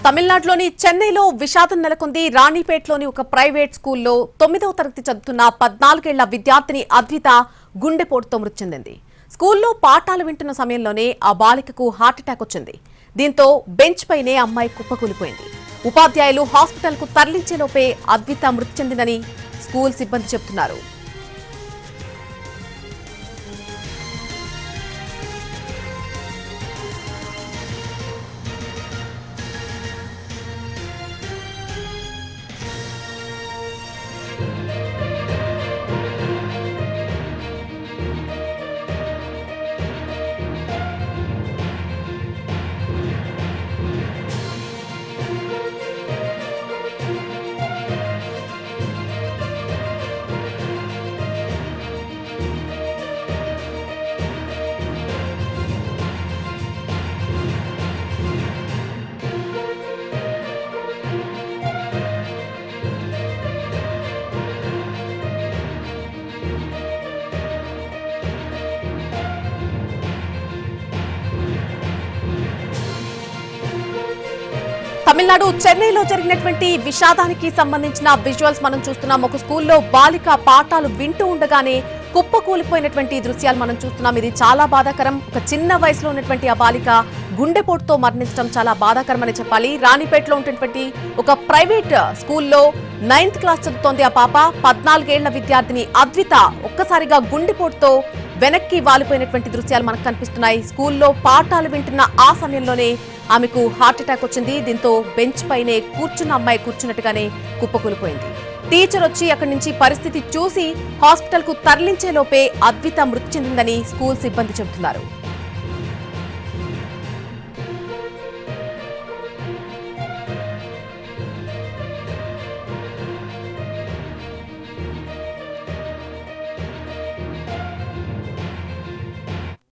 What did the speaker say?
తమిళనాడులోని చెన్నైలో విషాదం నెలకొంది. రాణిపేటలోని ఒక ప్రైవేట్ స్కూల్లో 9వ తరగతి చదువుతున్న 14 ఏళ్ల విద్యార్థిని అద్విత గుండెపోటుతో మృతి చెందింది. స్కూల్లో పాఠాలు వింటున్న సమయంలోనే ఆ బాలికకు హార్ట్అటాక్ వచ్చింది. దీంతో బెంచ్ పైనే అమ్మాయి కుప్పకూలిపోయింది. ఉపాధ్యాయులు హాస్పిటల్కు తరలించేలోపే అద్విత మృతి చెందిందని స్కూల్ సిబ్బంది చెబుతున్నారు. తమిళనాడు చెన్నైలో జరిగినటువంటి విషాదానికి సంబంధించిన విజువల్స్ మనం చూస్తున్నాం. ఒక స్కూల్లో బాలిక పాఠాలు వింటూ ఉండగానే కుప్పకూలిపోయినటువంటి దృశ్యాలు మనం చూస్తున్నాం. ఇది చాలా బాధాకరం. ఒక చిన్న వయసులో ఉన్నటువంటి ఆ బాలిక గుండెపోటుతో మరణించడం చాలా బాధాకరం అని చెప్పాలి. రాణిపేటలో ఉన్నటువంటి ఒక ప్రైవేట్ స్కూల్లో 9th క్లాస్ చదువుతోంది ఆ పాప. 14 ఏళ్ల విద్యార్థిని అద్విత ఒక్కసారిగా గుండెపోటుతో వెనక్కి వాలిపోయినటువంటి దృశ్యాలు మనకు కనిపిస్తున్నాయి. స్కూల్లో పాఠాలు వింటున్న ఆ సమయంలోనే ఆమెకు హార్ట్అటాక్ వచ్చింది. దీంతో బెంచ్ పైనే కూర్చున్న అమ్మాయి కూర్చున్నట్టుగానే కుప్పకూలిపోయింది. టీచర్ వచ్చి అక్కడి నుంచి పరిస్థితి చూసి హాస్పిటల్ కు తరలించేలోపే అద్విత మృతి చెందిందని స్కూల్ సిబ్బంది చెబుతున్నారు.